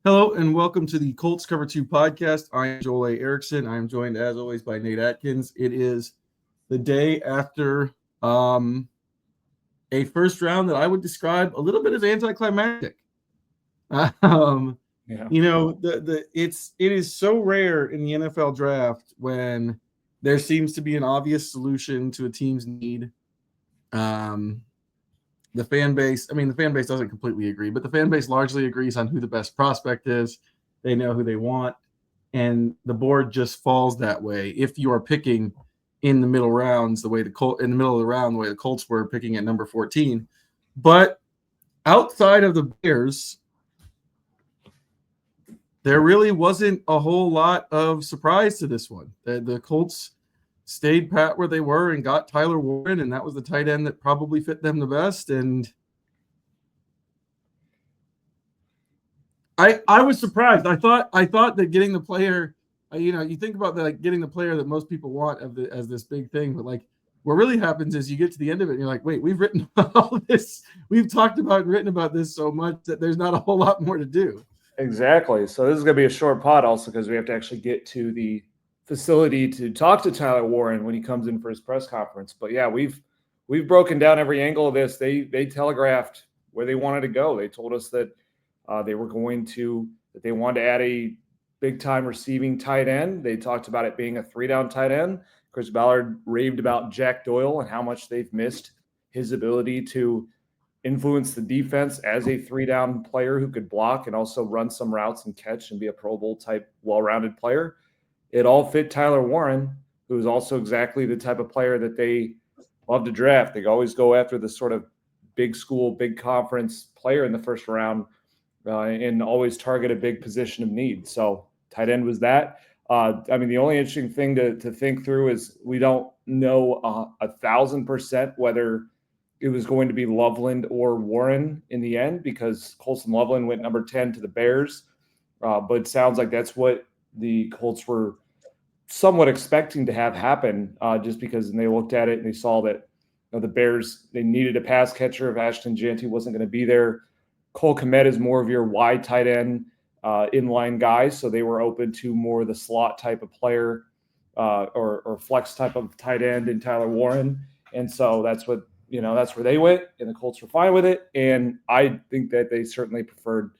Hello and welcome to the Colts Cover-2 Podcast. I am Joel A. Erickson. I am joined, as always, by Nate Atkins. It is the day after a first round that I would describe a little bit as anticlimactic. It is so rare in the NFL draft when there seems to be an obvious solution to a team's need. The fan base doesn't completely agree, but the fan base largely agrees on who the best prospect is. They know who they want, and the board just falls that way. If you are picking in the middle rounds, the way the Colts were picking at number 14. But outside of the Bears, there really wasn't a whole lot of surprise to this one. The Colts stayed pat where they were and got Tyler Warren, and that was the tight end that probably fit them the best. And I was surprised. I thought that getting the player, you think about getting the player that most people want as this big thing, but what really happens is you get to the end of it and you're like, wait, we've written all this, we've talked about and written about this so much that there's not a whole lot more to do. Exactly. So this is going to be a short pod also because we have to actually get to the facility to talk to Tyler Warren when he comes in for his press conference. But yeah, we've broken down every angle of this. They telegraphed where they wanted to go. They told us that they wanted to add a big time receiving tight end. They talked about it being a 3-down tight end. Chris Ballard raved about Jack Doyle and how much they've missed his ability to influence the defense as a 3-down player who could block and also run some routes and catch and be a Pro Bowl type well-rounded player. It all fit Tyler Warren, who is also exactly the type of player that they love to draft. They always go after the sort of big school, big conference player in the first round and always target a big position of need. So tight end was that. The only interesting thing to think through is we don't know 1,000% whether it was going to be Loveland or Warren in the end because Colson Loveland went number 10 to the Bears. But it sounds like that's what the Colts were somewhat expecting to have happen just because they looked at it and they saw that the Bears, they needed a pass catcher if Ashton Jeanty wasn't going to be there. Cole Kmet is more of your wide tight end inline guy, so they were open to more of the slot type of player or flex type of tight end in Tyler Warren. And so that's what, that's where they went, and the Colts were fine with it. And I think that they certainly preferred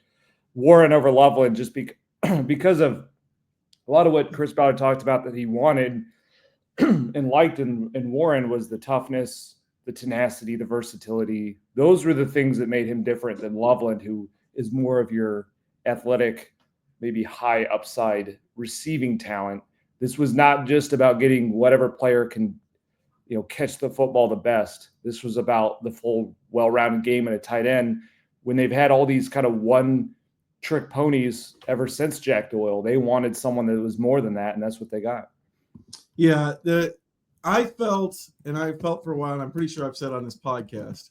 Warren over Loveland just because of a lot of what Chris Ballard talked about that he wanted and liked in Warren was the toughness, the tenacity, the versatility. Those were the things that made him different than Loveland, who is more of your athletic, maybe high upside receiving talent. This was not just about getting whatever player can, catch the football the best. This was about the full, well-rounded game and a tight end. When they've had all these kind of one-trick ponies ever since Jack Doyle, they wanted someone that was more than that, and that's what they got. Yeah, I felt for a while, and I'm pretty sure I've said on this podcast,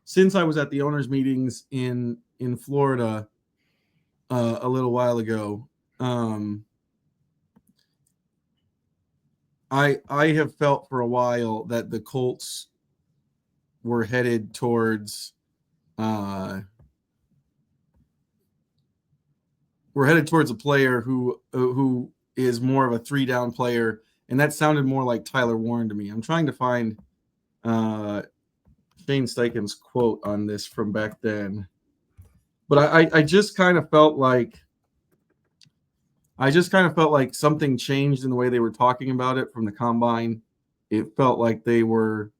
since I was at the owners' meetings in Florida a little while ago, I have felt for a while that the Colts were headed towards a player who is more of a 3-down player, and that sounded more like Tyler Warren to me. I'm trying to find Shane Steichen's quote on this from back then, but I just kind of felt like something changed in the way they were talking about it from the combine. It felt like they were.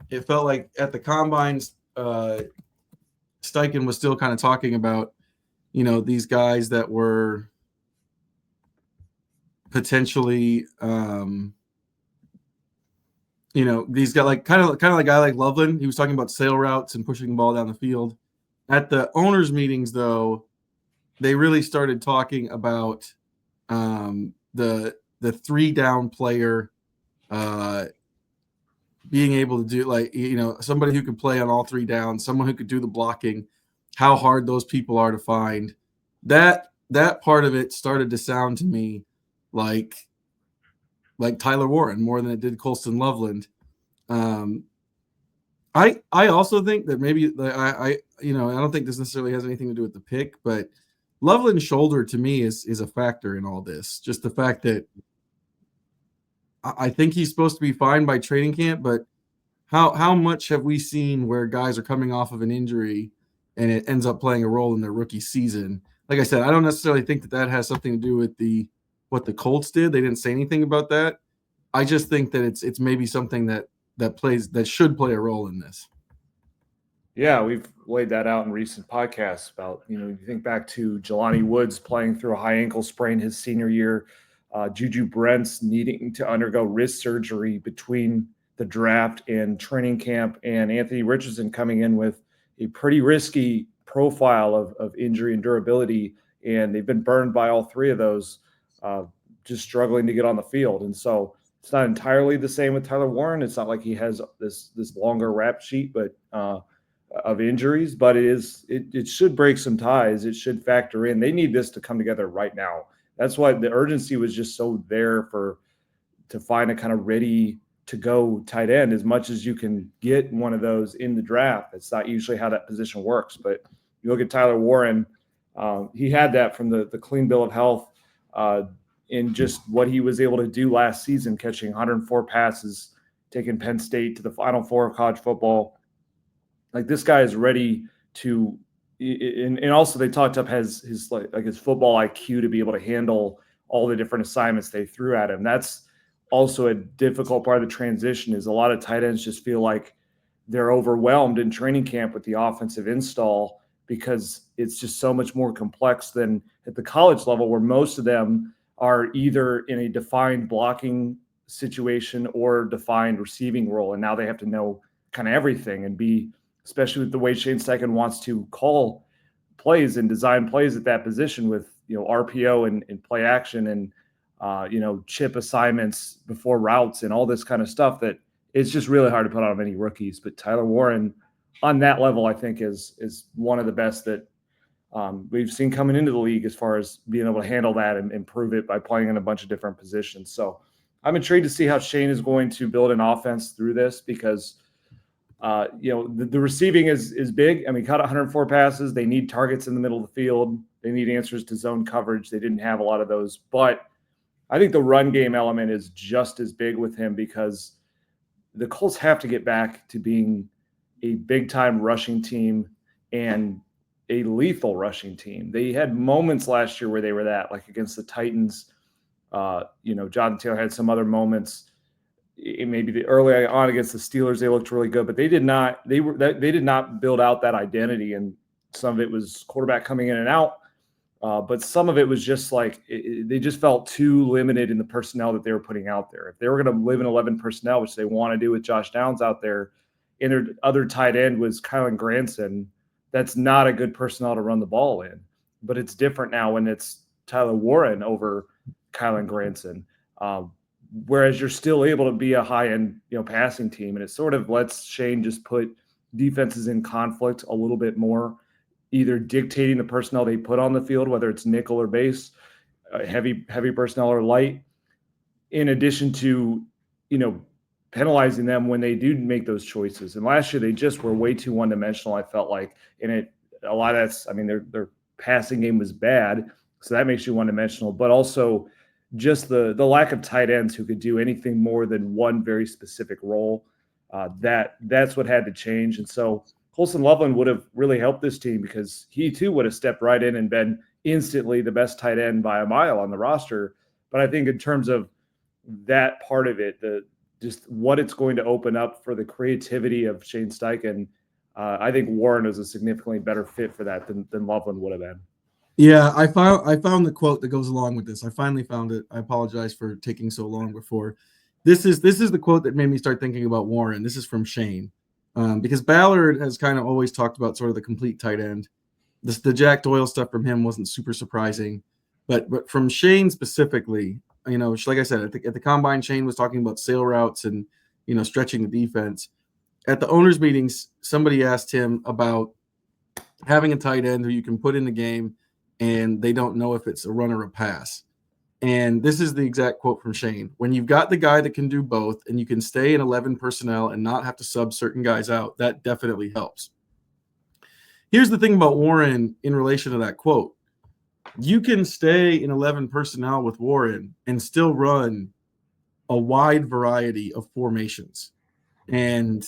It felt like at the combines, Steichen was still kind of talking about, these guys that were potentially, these guys like kind of like a guy like Loveland. He was talking about sail routes and pushing the ball down the field. At the owners' meetings, though, they really started talking about the 3-down player being able to do somebody who could play on all 3 downs, someone who could do the blocking, how hard those people are to find. That part of it started to sound to me like Tyler Warren more than it did Colston Loveland. I also think that maybe I don't think this necessarily has anything to do with the pick, but Loveland's shoulder to me is a factor in all this. Just the fact that I think he's supposed to be fine by training camp, but how much have we seen where guys are coming off of an injury and it ends up playing a role in their rookie season? Like I said, I don't necessarily think that has something to do with what the Colts did. They didn't say anything about that. I just think that it's maybe something that should play a role in this. Yeah, we've laid that out in recent podcasts about, you think back to Jelani Woods playing through a high ankle sprain his senior year, Juju Brents needing to undergo wrist surgery between the draft and training camp, and Anthony Richardson coming in with a pretty risky profile of injury and durability. And they've been burned by all three of those, just struggling to get on the field. And so it's not entirely the same with Tyler Warren. It's not like he has this longer rap sheet, but of injuries, but it should break some ties. It should factor in. They need this to come together right now. That's why the urgency was just so there to find a kind of ready to go tight end as much as you can get one of those in the draft. That's not usually how that position works, but you look at Tyler Warren, he had that from the clean bill of health in just what he was able to do last season, catching 104 passes, taking Penn State to the Final Four of college football. Like, this guy is ready to, and also they talked up his football IQ to be able to handle all the different assignments they threw at him. That's also a difficult part of the transition. Is a lot of tight ends just feel like they're overwhelmed in training camp with the offensive install because it's just so much more complex than at the college level, where most of them are either in a defined blocking situation or defined receiving role. And now they have to know kind of everything and be, especially with the way Shane Steichen wants to call plays and design plays at that position with, RPO and play action and, chip assignments before routes and all this kind of stuff, that it's just really hard to put on many rookies. But Tyler Warren on that level, I think is one of the best that we've seen coming into the league as far as being able to handle that and improve it by playing in a bunch of different positions. So I'm intrigued to see how Shane is going to build an offense through this, because the receiving is big. I mean, caught 104 passes. They need targets in the middle of the field. They need answers to zone coverage. They didn't have a lot of those. But I think the run game element is just as big with him, because the Colts have to get back to being a big-time rushing team and a lethal rushing team. They had moments last year where they were that, like against the Titans. Jonathan Taylor had some other moments. Maybe the early on against the Steelers, they looked really good, but they did not build out that identity. And some of it was quarterback coming in and out. But some of it was just like they just felt too limited in the personnel that they were putting out there. If they were going to live in 11 personnel, which they want to do with Josh Downs out there, and their other tight end was Kylan Granson, that's not a good personnel to run the ball in. But it's different now when it's Tyler Warren over Kylan Granson. Whereas you're still able to be a high-end, passing team, and it sort of lets Shane just put defenses in conflict a little bit more, either dictating the personnel they put on the field, whether it's nickel or base, heavy personnel or light, in addition to, penalizing them when they do make those choices. And last year they just were way too one-dimensional, I felt like. And a lot of that's, their passing game was bad, so that makes you one-dimensional, but also just the lack of tight ends who could do anything more than one very specific role. That's what had to change. And so Colson Loveland would have really helped this team, because he too would have stepped right in and been instantly the best tight end by a mile on the roster. But I think in terms of that part of it, just what it's going to open up for the creativity of Shane Steichen, I think Warren is a significantly better fit for that than Loveland would have been. Yeah, I found the quote that goes along with this. I finally found it. I apologize for taking so long before. This is the quote that made me start thinking about Warren. This is from Shane, because Ballard has kind of always talked about sort of the complete tight end. The Jack Doyle stuff from him wasn't super surprising, but from Shane specifically, like I said, at the combine, Shane was talking about sail routes and stretching the defense. At the owners' meetings, somebody asked him about having a tight end who you can put in the game and they don't know if it's a run or a pass. And this is the exact quote from Shane. When you've got the guy that can do both and you can stay in 11 personnel and not have to sub certain guys out, that definitely helps. Here's the thing about Warren in relation to that quote. You can stay in 11 personnel with Warren and still run a wide variety of formations and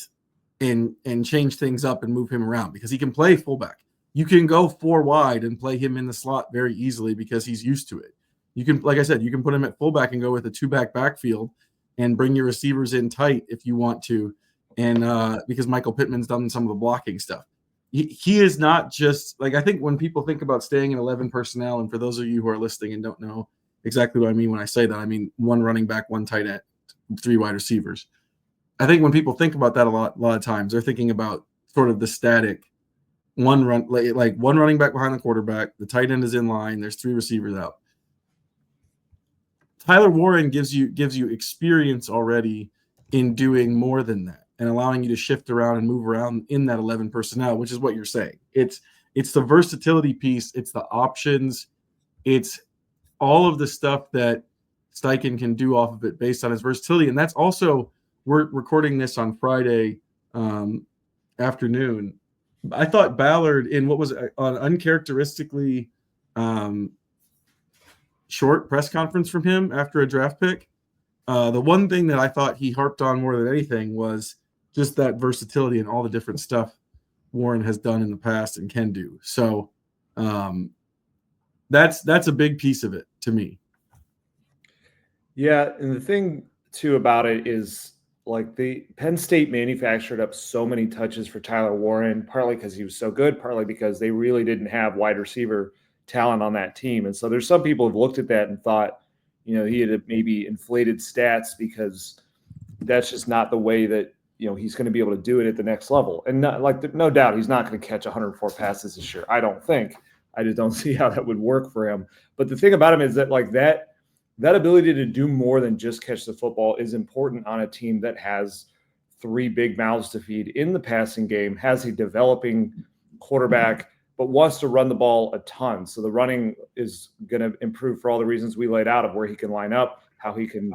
change things up and move him around because he can play fullback. You can go 4 wide and play him in the slot very easily because he's used to it. You can, like I said, you can put him at fullback and go with a 2-back backfield and bring your receivers in tight if you want to. And because Michael Pittman's done some of the blocking stuff. He is not just like, I think when people think about staying in 11 personnel, and for those of you who are listening and don't know exactly what I mean when I say that, I mean 1 running back, 1 tight end, 3 wide receivers. I think when people think about that a lot of times, they're thinking about sort of the static one running back behind the quarterback, the tight end is in line, there's 3 receivers out. Tyler Warren gives you experience already in doing more than that and allowing you to shift around and move around in that 11 personnel, which is what you're saying. It's the versatility piece. It's the options. It's all of the stuff that Steichen can do off of it based on his versatility. And that's also, we're recording this on Friday afternoon. I thought Ballard, in what was an uncharacteristically short press conference from him after a draft pick, the one thing that I thought he harped on more than anything was just that versatility and all the different stuff Warren has done in the past and can do. So that's a big piece of it to me. Yeah, and the thing too about it is, like, the Penn State manufactured up so many touches for Tyler Warren, partly because he was so good, partly because they really didn't have wide receiver talent on that team. And so there's some people who've looked at that and thought, he had maybe inflated stats because that's just not the way that, he's going to be able to do it at the next level. And no doubt he's not going to catch 104 passes this year. I don't think. I just don't see how that would work for him. But the thing about him is that, like, that ability to do more than just catch the football is important on a team that has 3 big mouths to feed in the passing game, has a developing quarterback, but wants to run the ball a ton. So the running is going to improve for all the reasons we laid out of where he can line up, how he can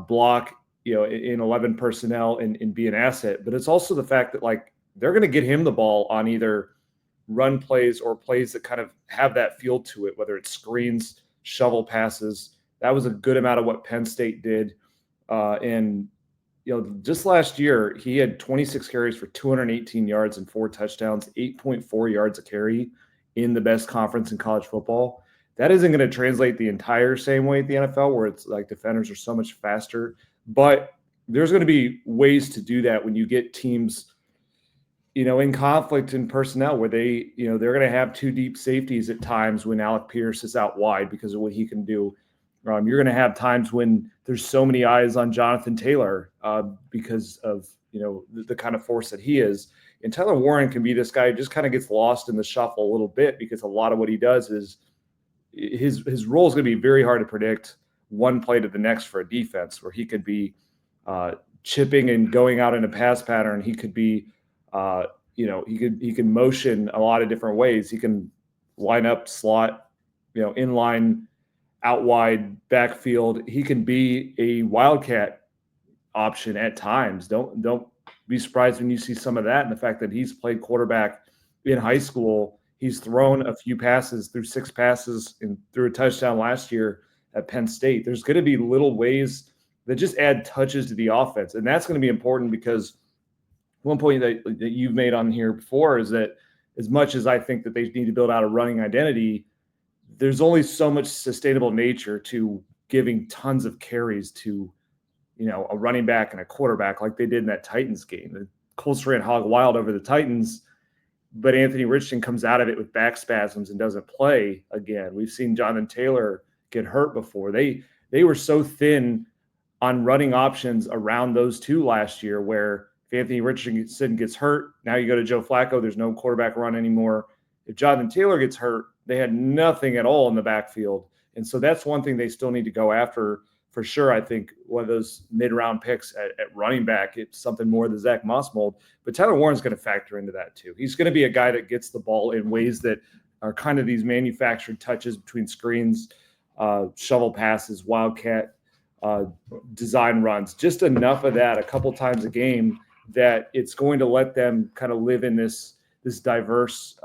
block, in 11 personnel and be an asset. But it's also the fact that, like, they're going to get him the ball on either run plays or plays that kind of have that feel to it, whether it's screens, shovel passes. That was a good amount of what Penn State did. And just last year, he had 26 carries for 218 yards and 4 touchdowns, 8.4 yards a carry in the best conference in college football. That isn't going to translate the entire same way at the NFL, where it's like defenders are so much faster. But there's going to be ways to do that when you get teams, in conflict in personnel where they're going to have 2 deep safeties at times when Alec Pierce is out wide because of what he can do. You're going to have times when there's so many eyes on Jonathan Taylor because of, the kind of force that he is. And Tyler Warren can be this guy who just kind of gets lost in the shuffle a little bit because a lot of what he does is his role is going to be very hard to predict one play to the next for a defense, where he could be chipping and going out in a pass pattern. He could be, he can motion a lot of different ways. He can line up, slot, inline, out wide, backfield. He can be a wildcat option at times. Don't be surprised when you see some of that. And the fact that he's played quarterback in high school, he's thrown a few passes, through 6 passes and threw a touchdown last year at Penn State. There's going to be little ways that just add touches to the offense. And that's going to be important because one point that you've made on here before is that as much as I think that they need to build out a running identity, there's only so much sustainable nature to giving tons of carries to, a running back and a quarterback like they did in that Titans game. The Colts ran hog wild over the Titans, but Anthony Richardson comes out of it with back spasms and doesn't play again. We've seen Jonathan Taylor get hurt before. They were so thin on running options around those 2 last year, where if Anthony Richardson gets hurt, now you go to Joe Flacco, there's no quarterback run anymore. If Jonathan Taylor gets hurt, they had nothing at all in the backfield. And so that's one thing they still need to go after for sure. I think one of those mid-round picks at running back, it's something more than Zach Moss mold. But Tyler Warren's going to factor into that too. He's going to be a guy that gets the ball in ways that are kind of these manufactured touches between screens, shovel passes, wildcat design runs, just enough of that a couple times a game that it's going to let them kind of live in this diverse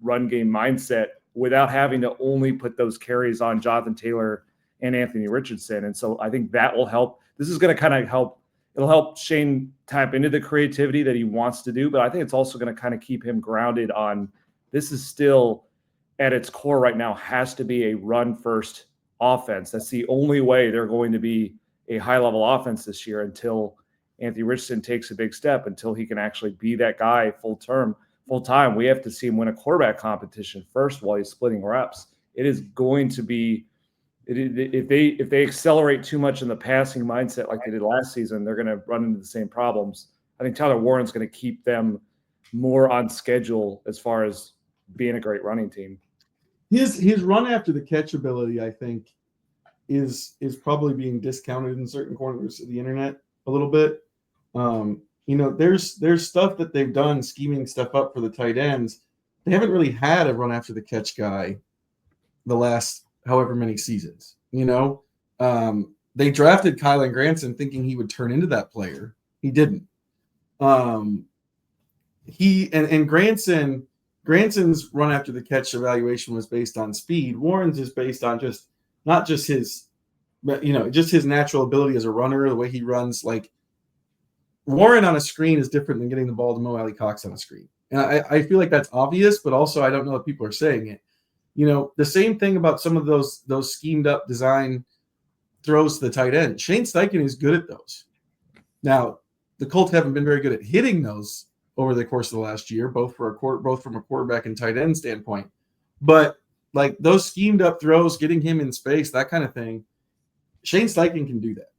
run game mindset without having to only put those carries on Jonathan Taylor and Anthony Richardson. And so I think that will help. This is going to kind of help. It'll help Shane tap into the creativity that he wants to do, but I think it's also going to kind of keep him grounded on this is still at its core right now has to be a run first offense. That's the only way they're going to be a high level offense this year until Anthony Richardson takes a big step, until he can actually be that guy full time. We have to see him win a quarterback competition first while he's splitting reps. It is going to be, if they accelerate too much in the passing mindset like they did last season, they're going to run into the same problems. I think Tyler Warren's going to keep them more on schedule as far as being a great running team. His run after the catch ability, I think, is probably being discounted in certain corners of the internet a little bit. There's stuff that they've done scheming stuff up for the tight ends. They haven't really had a run after the catch guy the last however many seasons. They drafted Kylan Granson thinking he would turn into that player. He didn't. Granson's run after the catch evaluation was based on speed. Warren's is based on not just his natural ability as a runner, the way he runs. Like Warren on a screen is different than getting the ball to Mo Alley Cox on a screen. And I feel like that's obvious, but also I don't know if people are saying it. The same thing about some of those schemed up design throws to the tight end. Shane Steichen is good at those. Now, the Colts haven't been very good at hitting those over the course of the last year, both from a quarterback and tight end standpoint. But like those schemed up throws, getting him in space, that kind of thing, Shane Steichen can do that.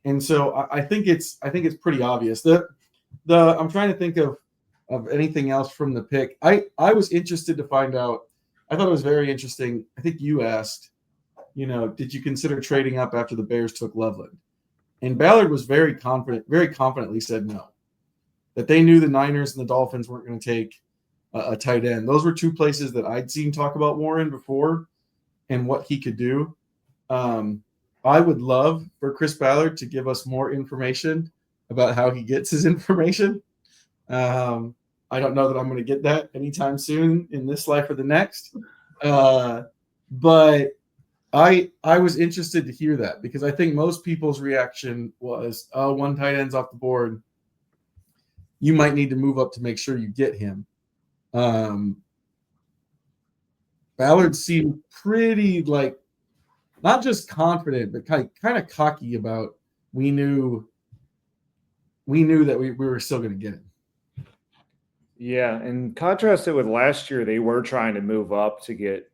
And so I think it's pretty obvious. I'm trying to think of anything else from the pick. I was interested to find out. I thought it was very interesting. I think you asked, did you consider trading up after the Bears took Loveland? And Ballard was very confidently said no. That they knew the Niners and the Dolphins weren't going to take a tight end. Those were two places that I'd seen talk about Warren before and what he could do. I would love for Chris Ballard to give us more information about how he gets his information. I don't know that I'm going to get that anytime soon in this life or the next. But I was interested to hear that because I think most people's reaction was, oh, one tight end's off the board. You might need to move up to make sure you get him. Ballard seemed pretty not just confident, but kind of cocky about we knew that we were still going to get him. Yeah, and contrast it with last year, they were trying to move up to get,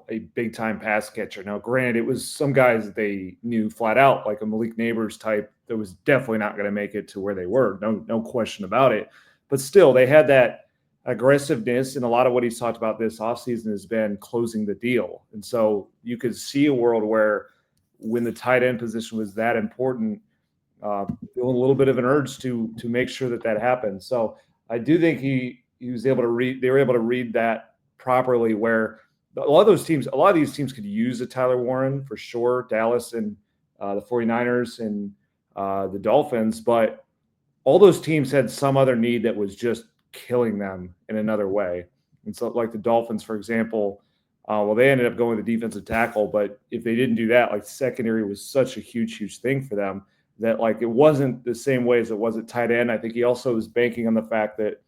a big-time pass catcher. Now, granted, it was some guys that they knew flat out, like a Malik Neighbors type, that was definitely not going to make it to where they were. No question about it. But still, they had that aggressiveness, and a lot of what he's talked about this offseason has been closing the deal. And so you could see a world where when the tight end position was that important, feeling a little bit of an urge to make sure that happened. So I do think he was able to read. They were able to read that properly. Where a lot of these teams could use a Tyler Warren for sure. Dallas and the 49ers and the Dolphins, but all those teams had some other need that was just killing them in another way. And so, like the Dolphins, for example, they ended up going with the defensive tackle, but if they didn't do that, secondary was such a huge thing for them. That it wasn't the same way as it was at tight end. I think he also was banking on the fact that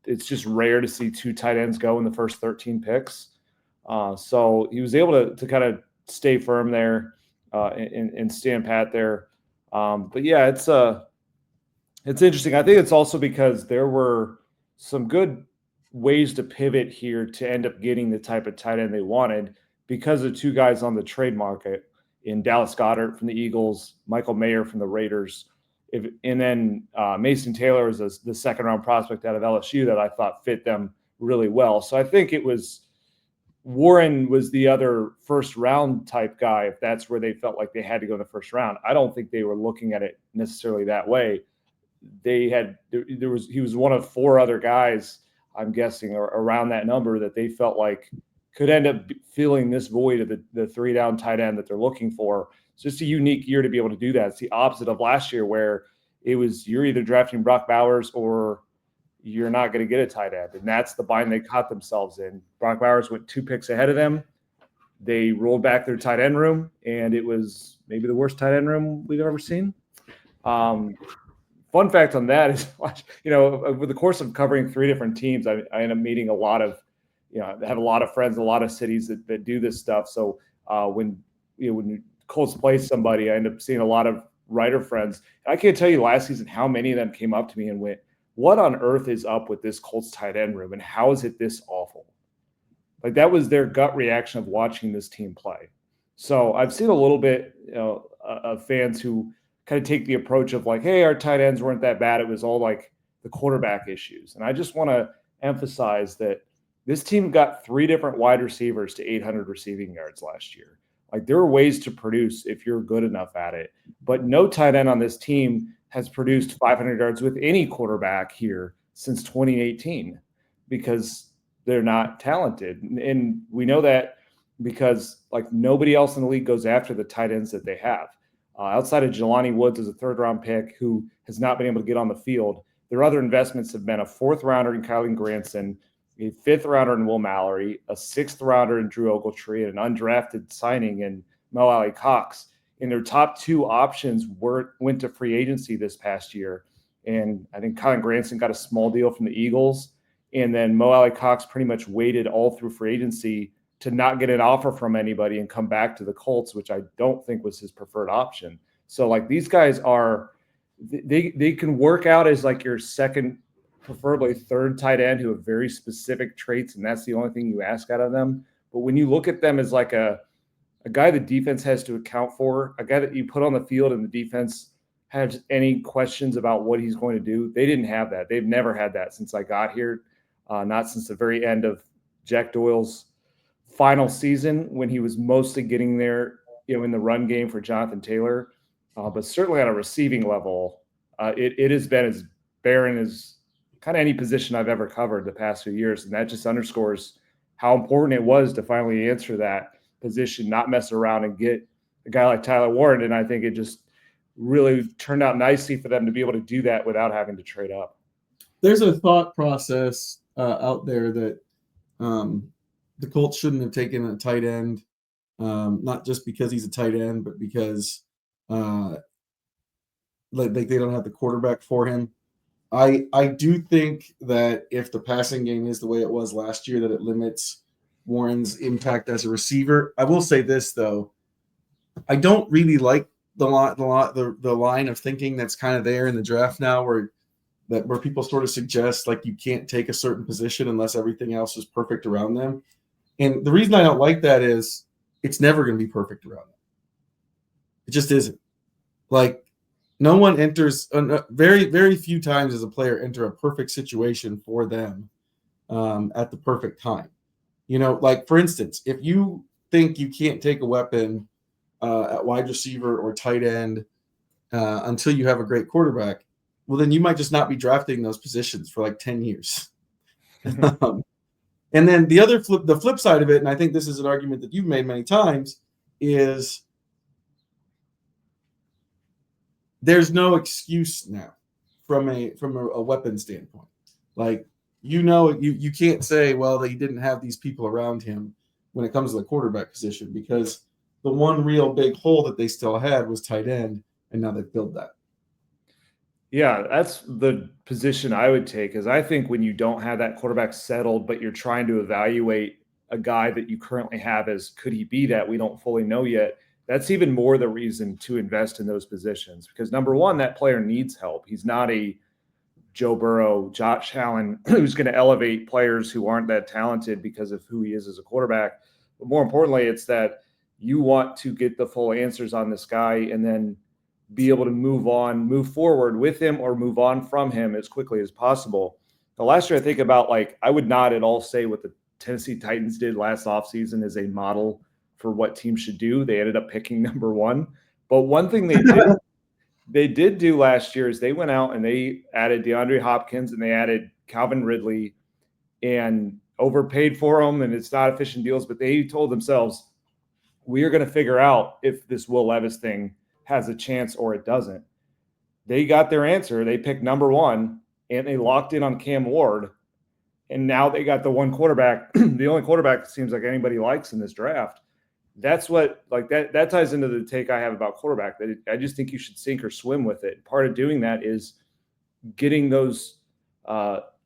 it's just rare to see two tight ends go in the first 13 picks. So he was able to kind of stay firm there and stand pat there. But yeah, it's interesting. I think it's also because there were some good ways to pivot here to end up getting the type of tight end they wanted because of two guys on the trade market in Dallas Goedert from the Eagles, Michael Mayer from the Raiders, and then Mason Taylor is the second-round prospect out of LSU that I thought fit them really well. So I think it was Warren was the other first-round type guy if that's where they felt like they had to go in the first round. I don't think they were looking at it necessarily that way. He was one of four other guys, I'm guessing, or around that number that they felt like could end up filling this void of the 3-down tight end that they're looking for. It's just a unique year to be able to do that. It's the opposite of last year where it was you're either drafting Brock Bowers or you're not going to get a tight end. And that's the bind they caught themselves in. Brock Bowers went 2 picks ahead of them. They rolled back their tight end room, and it was maybe the worst tight end room we've ever seen. Fun fact on that is, over the course of covering 3 different teams, I end up meeting a lot of, I have a lot of friends, a lot of cities that do this stuff. So when Colts play somebody, I end up seeing a lot of writer friends. And I can't tell you last season how many of them came up to me and went, "What on earth is up with this Colts tight end room, and how is it this awful?" Like, that was their gut reaction of watching this team play. So I've seen a little bit of fans who kind of take the approach of like, "Hey, our tight ends weren't that bad. It was all like the quarterback issues." And I just want to emphasize that this team got 3 different wide receivers to 800 receiving yards last year. Like, there are ways to produce if you're good enough at it. But no tight end on this team has produced 500 yards with any quarterback here since 2018 because they're not talented. And we know that because like nobody else in the league goes after the tight ends that they have. Outside of Jelani Woods as a 3rd-round pick who has not been able to get on the field, their other investments have been a 4th-rounder in Kylan Granson, a 5th-rounder in Will Mallory, a 6th-rounder in Drew Ogletree, and an undrafted signing in Mo Alley Cox. And their top 2 options went to free agency this past year. And I think Kylan Granson got a small deal from the Eagles. And then Mo Alley Cox pretty much waited all through free agency to not get an offer from anybody and come back to the Colts, which I don't think was his preferred option. So like these guys are, they can work out as like your second, preferably 3rd tight end who have very specific traits. And that's the only thing you ask out of them. But when you look at them as like a guy the defense has to account for, a guy that you put on the field and the defense has any questions about what he's going to do, they didn't have that. They've never had that since I got here. Not since the very end of Jack Doyle's final season when he was mostly getting there, in the run game for Jonathan Taylor. But certainly on a receiving level, it has been as barren as kind of any position I've ever covered the past few years. And that just underscores how important it was to finally answer that position, not mess around and get a guy like Tyler Warren. And I think it just really turned out nicely for them to be able to do that without having to trade up. There's a thought process out there that the Colts shouldn't have taken a tight end, not just because he's a tight end, but because like they don't have the quarterback for him. I do think that if the passing game is the way it was last year, that it limits Warren's impact as a receiver. I will say this though, I don't really like the line of thinking that's kind of there in the draft now, where people sort of suggest like you can't take a certain position unless everything else is perfect around them. And the reason I don't like that is it's never going to be perfect around them. It just isn't. Like no one enters very, very few times as a player enter a perfect situation for them at the perfect time. Like for instance, if you think you can't take a weapon at wide receiver or tight end until you have a great quarterback, well, then you might just not be drafting those positions for like 10 years. And then the flip side of it, and I think this is an argument that you've made many times, is there's no excuse now from a weapon standpoint. Like, you can't say, well, they didn't have these people around him when it comes to the quarterback position, because the one real big hole that they still had was tight end, and now they've filled that. Yeah, that's the position I would take, is I think when you don't have that quarterback settled, but you're trying to evaluate a guy that you currently have as could he be that, we don't fully know yet, that's even more the reason to invest in those positions. Because number one, that player needs help. He's not a Joe Burrow, Josh Allen, who's going to elevate players who aren't that talented because of who he is as a quarterback. But more importantly, it's that you want to get the full answers on this guy and then be able to move forward with him or move on from him as quickly as possible. The last year I think about, like, I would not at all say what the Tennessee Titans did last offseason is a model for what teams should do. They ended up picking number one. But one thing they did do last year is they went out and they added DeAndre Hopkins and they added Calvin Ridley and overpaid for them, and it's not efficient deals, but they told themselves, we are going to figure out if this Will Levis thing has a chance or it doesn't. They got their answer. They picked number one, and they locked in on Cam Ward. And now they got the one quarterback, the only quarterback it seems like anybody likes in this draft. That's what, like, that ties into the take I have about quarterback, that I just think you should sink or swim with it. Part of doing that is getting those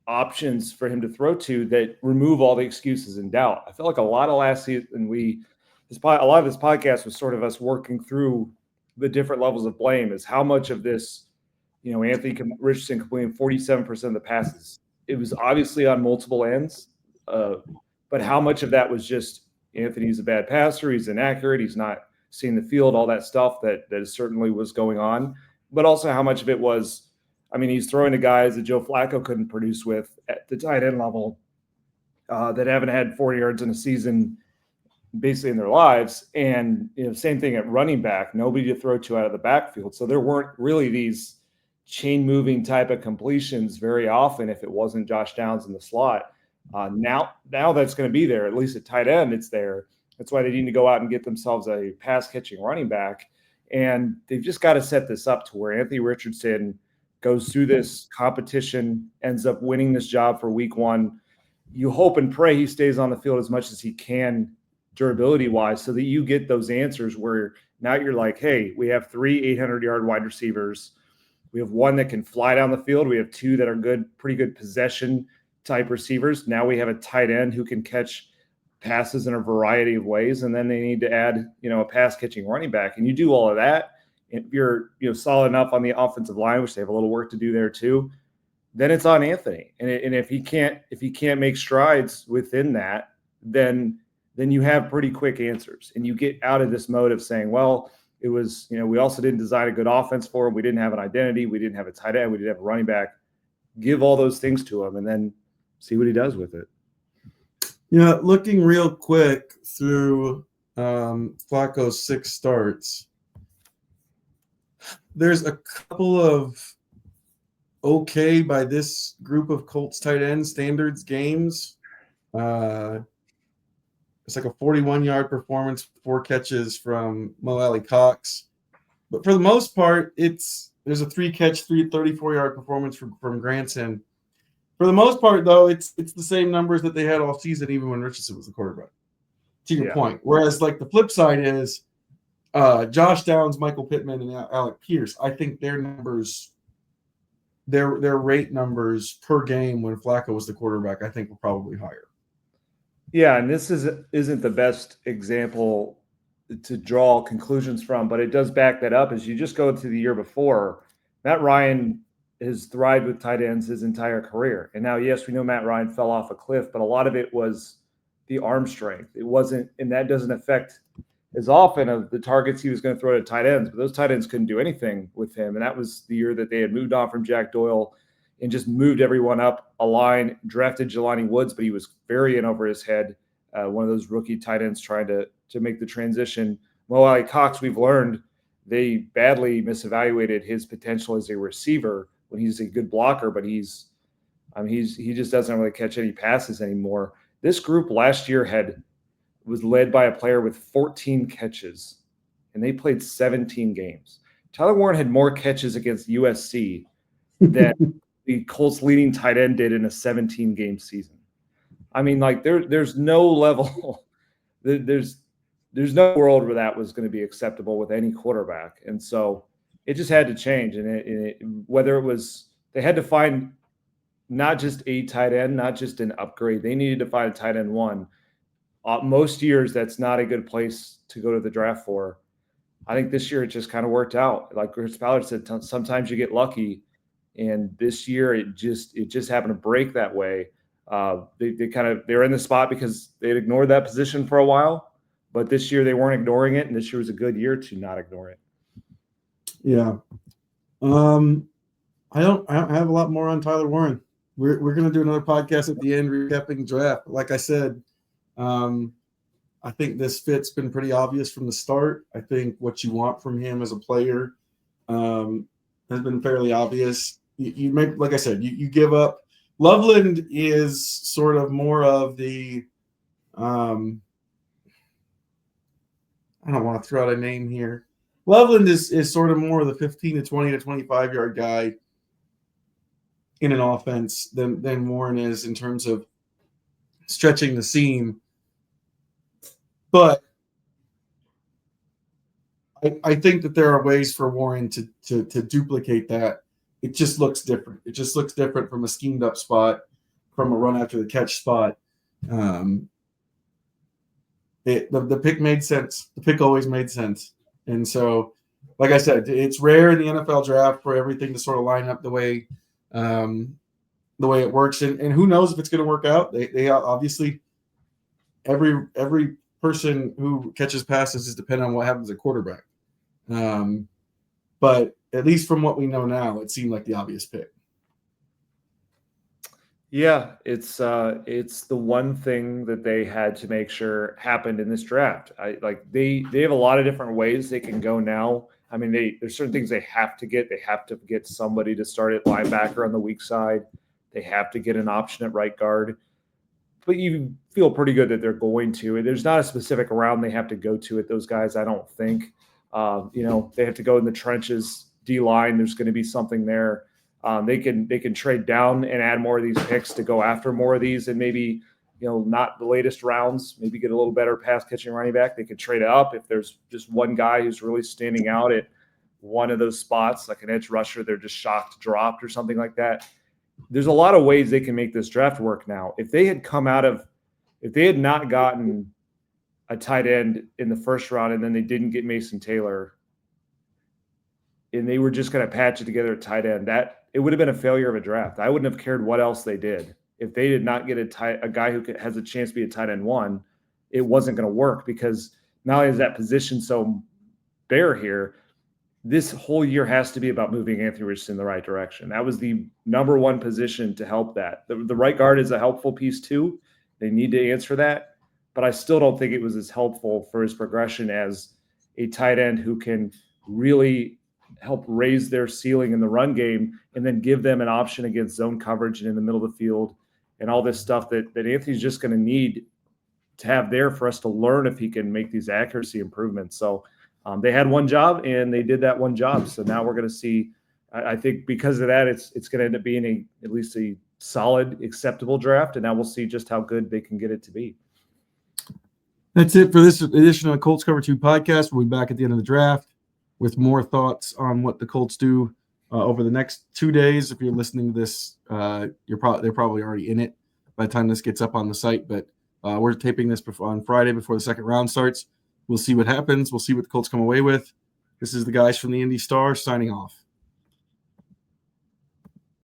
options for him to throw to that remove all the excuses and doubt. I felt like a lot of last season, a lot of this podcast was sort of us working through the different levels of blame, is how much of this, Anthony Richardson completing 47% of the passes. It was obviously on multiple ends, but how much of that was just Anthony's a bad passer, he's inaccurate, he's not seeing the field, all that stuff that certainly was going on. But also how much of it was, he's throwing to guys that Joe Flacco couldn't produce with at the tight end level, that haven't had 40 yards in a season basically in their lives. And same thing at running back, nobody to throw to out of the backfield. So there weren't really these chain moving type of completions very often if it wasn't Josh Downs in the slot. Now that's going to be there, at least at tight end, it's there. That's why they need to go out and get themselves a pass catching running back. And they've just got to set this up to where Anthony Richardson goes through this competition, ends up winning this job for week one. You hope and pray he stays on the field as much as he can durability wise, so that you get those answers where now you're like, hey, we have 3 800-yard wide receivers. We have one that can fly down the field. We have 2 that are pretty good possession type receivers. Now we have a tight end who can catch passes in a variety of ways. And then they need to add, a pass catching running back. And you do all of that. If you're, solid enough on the offensive line, which they have a little work to do there too, then it's on Anthony. And if he can't make strides within that, then you have pretty quick answers, and you get out of this mode of saying, well, it was, we also didn't design a good offense for him. We didn't have an identity. We didn't have a tight end. We didn't have a running back. Give all those things to him and then see what he does with it. Yeah, looking real quick through Flacco's 6 starts, there's a couple of okay by this group of Colts tight end standards games. It's like a 41-yard performance, 4 catches from Mo Alley Cox. But for the most part, there's a 3-catch, 34-yard performance from Granson. For the most part, though, it's the same numbers that they had all season, even when Richardson was the quarterback. To your point. Whereas, like, the flip side is Josh Downs, Michael Pittman, and Alec Pierce. I think their numbers, their rate numbers per game when Flacco was the quarterback, I think were probably higher. Yeah, and this isn't the best example to draw conclusions from, but it does back that up. As you just go to the year before, Matt Ryan has thrived with tight ends his entire career. And now, yes, we know Matt Ryan fell off a cliff, but a lot of it was the arm strength. It wasn't, and that doesn't affect as often of the targets he was going to throw to tight ends, but those tight ends couldn't do anything with him. And that was the year that they had moved on from Jack Doyle and just moved everyone up a line, drafted Jelani Woods, but he was very in over his head. One of those rookie tight ends trying to make the transition. Mo Alley Cox, we've learned they badly misevaluated his potential as a receiver when he's a good blocker, but he just doesn't really catch any passes anymore. This group last year was led by a player with 14 catches, and they played 17 games. Tyler Warren had more catches against USC than the Colts leading tight end did in a 17-game season. There's no level, there's no world where that was going to be acceptable with any quarterback. And so it just had to change. And whether it was, they had to find not just a tight end, not just an upgrade. They needed to find a tight end one. Most years, that's not a good place to go to the draft for. I think this year it just kind of worked out. Like Chris Ballard said, sometimes you get lucky. And this year it just happened to break that way. They're in the spot because they had ignored that position for a while, but this year they weren't ignoring it, and this year was a good year to not ignore it. Yeah. I don't have a lot more on Tyler Warren. We're going to do another podcast at the end recapping draft. Like I said, I think this fit's been pretty obvious from the start. I think what you want from him as a player has been fairly obvious. You make, like I said, you give up Loveland is sort of more of the I don't want to throw out a name here. Loveland is sort of more of the 15 to 20 to 25 yard guy in an offense than Warren is in terms of stretching the seam. But I think that there are ways for Warren to duplicate that. It just looks different. It just looks different from a schemed up spot, from a run after the catch spot. The pick made sense. The pick always made sense. And so, like I said, it's rare in the NFL draft for everything to sort of line up the way it works. And who knows if it's going to work out? They obviously every person who catches passes is dependent on what happens at quarterback. But at least from what we know now, it seemed like the obvious pick. Yeah, it's the one thing that they had to make sure happened in this draft. They have a lot of different ways they can go now. I mean, there's certain things they have to get. They have to get somebody to start at linebacker on the weak side. They have to get an option at right guard. But you feel pretty good that they're going to. There's not a specific round they have to go to at those guys, I don't think. They have to go in the trenches, D-line. There's going to be something there. They can trade down and add more of these picks to go after more of these, and maybe, not the latest rounds, maybe get a little better pass catching running back. They could trade up if there's just one guy who's really standing out at one of those spots, like an edge rusher, they're just shocked dropped or something like that. There's a lot of ways they can make this draft work now. If they had not gotten a tight end in the first round and then they didn't get Mason Taylor and they were just going to patch it together at tight end, that it would have been a failure of a draft. I wouldn't have cared what else they did. If they did not get a guy who has a chance to be a tight end one, it wasn't going to work, because not only is that position so bare here, this whole year has to be about moving Anthony Richardson in the right direction. That was the number one position to help that. The right guard is a helpful piece too. They need to answer that, but I still don't think it was as helpful for his progression as a tight end who can really help raise their ceiling in the run game and then give them an option against zone coverage and in the middle of the field and all this stuff that Anthony's just going to need to have there for us to learn if he can make these accuracy improvements. So they had one job and they did that one job. So now we're going to see, I think because of that, it's going to end up being at least a solid, acceptable draft. And now we'll see just how good they can get it to be. That's it for this edition of the Colts Cover-2 Podcast. We'll be back at the end of the draft with more thoughts on what the Colts do over the next 2 days. If you're listening to this, they're probably already in it by the time this gets up on the site. But we're taping this on Friday before the second round starts. We'll see what happens. We'll see what the Colts come away with. This is the guys from the IndyStar signing off.